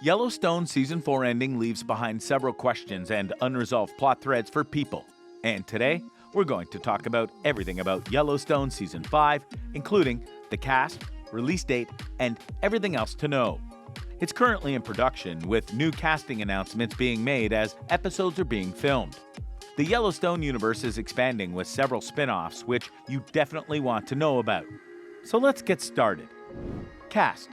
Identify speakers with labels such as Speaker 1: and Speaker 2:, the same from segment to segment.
Speaker 1: Yellowstone Season 4 ending leaves behind several questions and unresolved plot threads for people. And today, we're going to talk about everything about Yellowstone Season 5, including the cast, release date, and everything else to know. It's currently in production, with new casting announcements being made as episodes are being filmed. The Yellowstone universe is expanding with several spin-offs, which you definitely want to know about. So let's get started. Cast.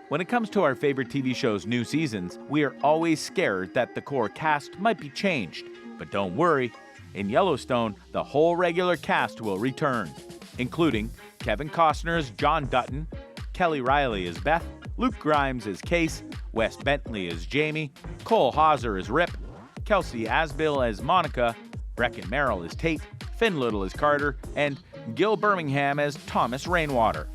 Speaker 1: When it comes to our favorite TV shows' new seasons, we are always scared that the core cast might be changed. But don't worry, in Yellowstone, the whole regular cast will return, including Kevin Costner as John Dutton, Kelly Reilly as Beth, Luke Grimes as Case, Wes Bentley as Jamie, Cole Hauser as Rip, Kelsey Asbill as Monica, Brecken Merrill as Tate, Finn Little as Carter, and Gil Birmingham as Thomas Rainwater.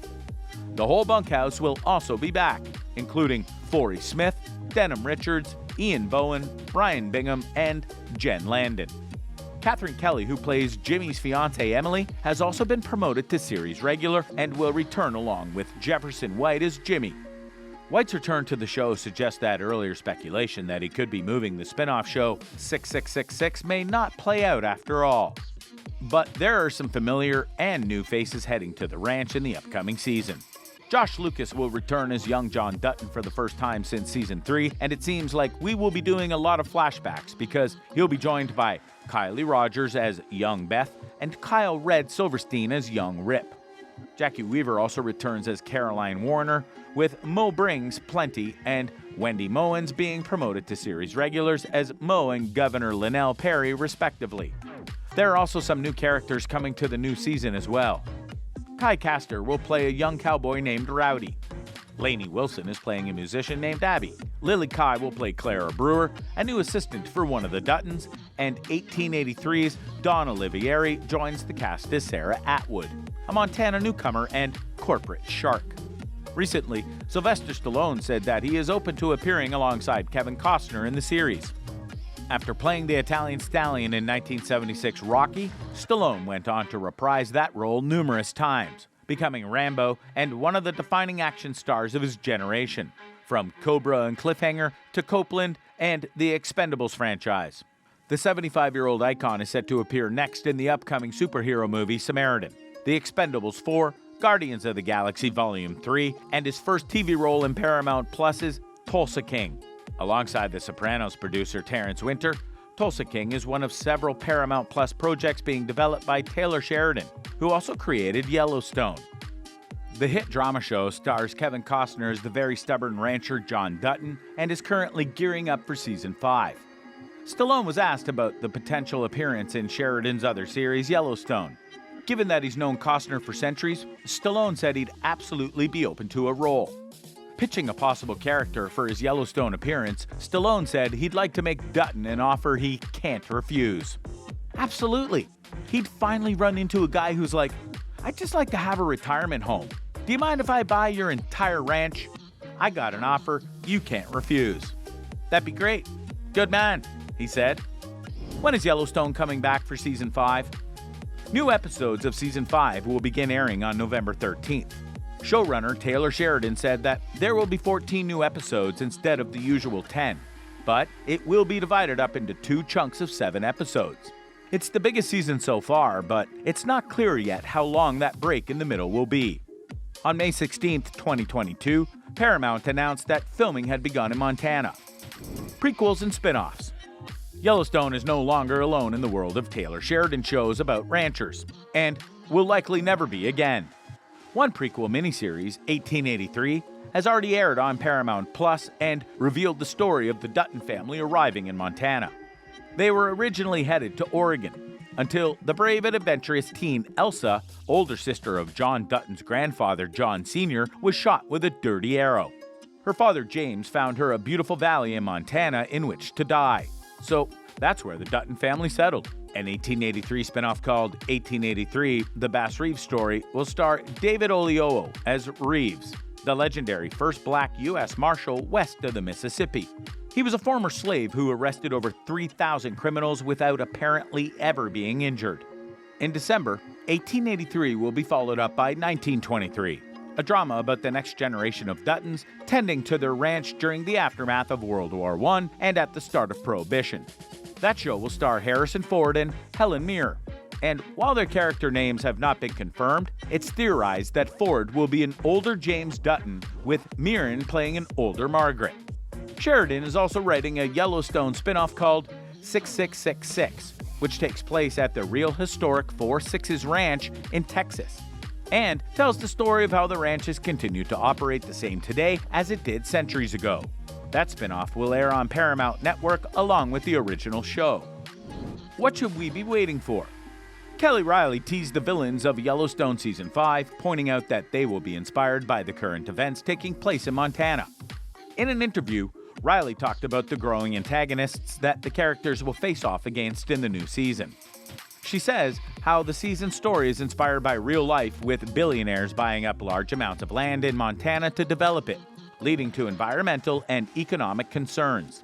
Speaker 1: The whole bunkhouse will also be back, including Florrie Smith, Denham Richards, Ian Bowen, Ryan Bingham, and Jen Landon. Catherine Kelly, who plays Jimmy's fiancée Emily, has also been promoted to series regular and will return along with Jefferson White as Jimmy. White's return to the show suggests that earlier speculation that he could be moving the spin-off show 6666 may not play out after all. But there are some familiar and new faces heading to the ranch in the upcoming season. Josh Lucas will return as young John Dutton for the first time since Season 3, and it seems like we will be doing a lot of flashbacks because he'll be joined by Kylie Rogers as young Beth and Kyle Red Silverstein as young Rip. Jackie Weaver also returns as Caroline Warner, with Mo Brings Plenty and Wendy Mowens being promoted to series regulars as Mo and Governor Linnell Perry, respectively. There are also some new characters coming to the new season as well. Kai Castor will play a young cowboy named Rowdy. Lainey Wilson is playing a musician named Abby. Lily Kai will play Clara Brewer, a new assistant for one of the Duttons, and 1883's Dawn Olivieri joins the cast as Sarah Atwood, a Montana newcomer and corporate shark. Recently, Sylvester Stallone said that he is open to appearing alongside Kevin Costner in the series. After playing the Italian stallion in 1976 Rocky, Stallone went on to reprise that role numerous times, becoming Rambo and one of the defining action stars of his generation, from Cobra and Cliffhanger to Copeland and the Expendables franchise. The 75-year-old icon is set to appear next in the upcoming superhero movie Samaritan, The Expendables 4, Guardians of the Galaxy Volume 3, and his first TV role in Paramount Plus's Tulsa King. Alongside The Sopranos producer Terrence Winter, Tulsa King is one of several Paramount Plus projects being developed by Taylor Sheridan, who also created Yellowstone. The hit drama show stars Kevin Costner as the very stubborn rancher John Dutton and is currently gearing up for Season 5. Stallone was asked about the potential appearance in Sheridan's other series, Yellowstone. Given that he's known Costner for centuries, Stallone said he'd absolutely be open to a role. Pitching a possible character for his Yellowstone appearance, Stallone said he'd like to make Dutton an offer he can't refuse. Absolutely. He'd finally run into a guy who's like, "I'd just like to have a retirement home. Do you mind if I buy your entire ranch? I got an offer you can't refuse." "That'd be great. Good man," he said. When is Yellowstone coming back for Season 5? New episodes of Season 5 will begin airing on November 13th. Showrunner Taylor Sheridan said that there will be 14 new episodes instead of the usual 10, but it will be divided up into 2 chunks of 7 episodes. It's the biggest season so far, but it's not clear yet how long that break in the middle will be. On May 16th, 2022, Paramount announced that filming had begun in Montana. Prequels and spin-offs. Yellowstone is no longer alone in the world of Taylor Sheridan shows about ranchers, and will likely never be again. One prequel miniseries, 1883, has already aired on Paramount Plus and revealed the story of the Dutton family arriving in Montana. They were originally headed to Oregon, until the brave and adventurous teen Elsa, older sister of John Dutton's grandfather John Sr., was shot with a dirty arrow. Her father James found her a beautiful valley in Montana in which to die. So that's where the Dutton family settled. An 1883 spinoff called 1883, The Bass Reeves Story, will star David Oyelowo as Reeves, the legendary first black U.S. Marshal west of the Mississippi. He was a former slave who arrested over 3,000 criminals without apparently ever being injured. In December, 1883 will be followed up by 1923, a drama about the next generation of Duttons tending to their ranch during the aftermath of World War I and at the start of Prohibition. That show will star Harrison Ford and Helen Mirren. And while their character names have not been confirmed, it's theorized that Ford will be an older James Dutton, with Mirren playing an older Margaret. Sheridan is also writing a Yellowstone spin-off called 6666, which takes place at the real historic Four Sixes Ranch in Texas, and tells the story of how the ranch has continued to operate the same today as it did centuries ago. That spin-off will air on Paramount Network along with the original show. What should we be waiting for? Kelly Reilly teased the villains of Yellowstone Season 5, pointing out that they will be inspired by the current events taking place in Montana. In an interview, Reilly talked about the growing antagonists that the characters will face off against in the new season. She says how the season's story is inspired by real life, with billionaires buying up large amounts of land in Montana to develop it, leading to environmental and economic concerns.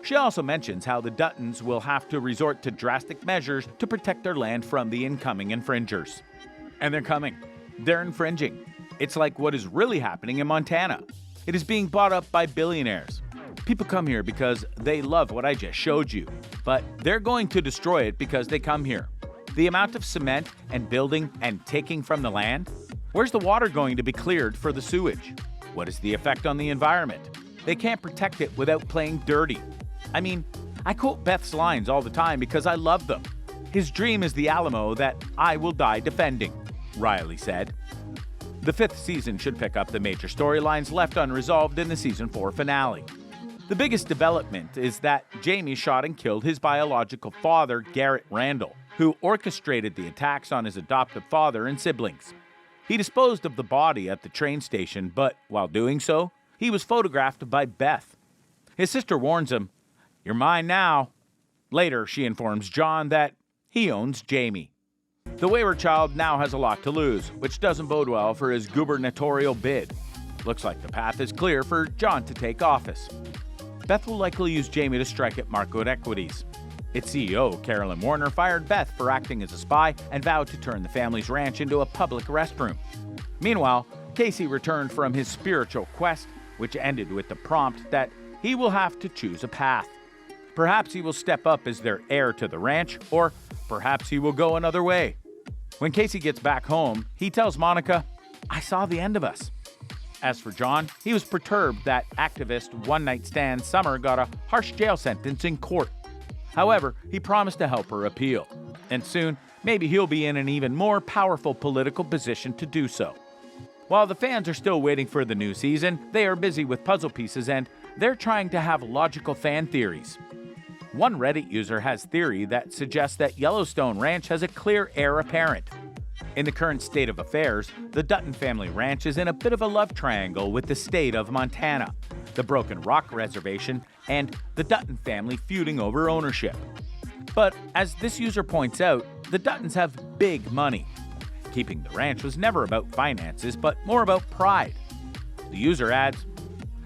Speaker 1: She also mentions how the Duttons will have to resort to drastic measures to protect their land from the incoming infringers. And they're coming. They're infringing. It's like what is really happening in Montana. It is being bought up by billionaires. People come here because they love what I just showed you, but they're going to destroy it because they come here. The amount of cement and building and taking from the land? Where's the water going to be cleared for the sewage? What is the effect on the environment? They can't protect it without playing dirty. I mean, I quote Beth's lines all the time because I love them. His dream is the Alamo that I will die defending, Reilly said. The fifth season should pick up the major storylines left unresolved in the season 4 finale. The biggest development is that Jamie shot and killed his biological father, Garrett Randall, who orchestrated the attacks on his adoptive father and siblings. He disposed of the body at the train station, but while doing so, he was photographed by Beth. His sister warns him, "You're mine now." Later, she informs John that he owns Jamie. The wayward child now has a lot to lose, which doesn't bode well for his gubernatorial bid. Looks like the path is clear for John to take office. Beth will likely use Jamie to strike at Markwood Equities. Its CEO, Carolyn Warner, fired Beth for acting as a spy and vowed to turn the family's ranch into a public restroom. Meanwhile, Casey returned from his spiritual quest, which ended with the prompt that he will have to choose a path. Perhaps he will step up as their heir to the ranch, or perhaps he will go another way. When Casey gets back home, he tells Monica, "I saw the end of us." As for John, he was perturbed that activist one-night stand Summer got a harsh jail sentence in court. However, he promised to help her appeal, and soon, maybe he'll be in an even more powerful political position to do so. While the fans are still waiting for the new season, they are busy with puzzle pieces and they're trying to have logical fan theories. One Reddit user has theory that suggests that Yellowstone Ranch has a clear heir apparent. In the current state of affairs, the Dutton family ranch is in a bit of a love triangle with the state of Montana, the Broken Rock Reservation, and the Dutton family feuding over ownership. But as this user points out, the Duttons have big money. Keeping the ranch was never about finances, but more about pride. The user adds,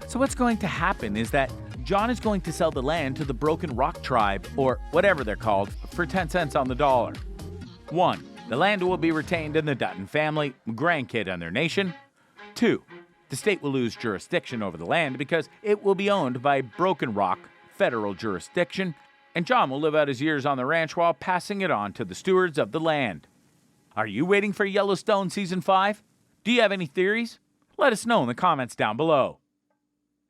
Speaker 1: "So what's going to happen is that John is going to sell the land to the Broken Rock tribe, or whatever they're called, for 10 cents on the dollar. 1. The land will be retained in the Dutton family, grandkid and their nation. 2. The state will lose jurisdiction over the land because it will be owned by Broken Rock, federal jurisdiction, and John will live out his years on the ranch while passing it on to the stewards of the land." Are you waiting for Yellowstone Season 5? Do you have any theories? Let us know in the comments down below.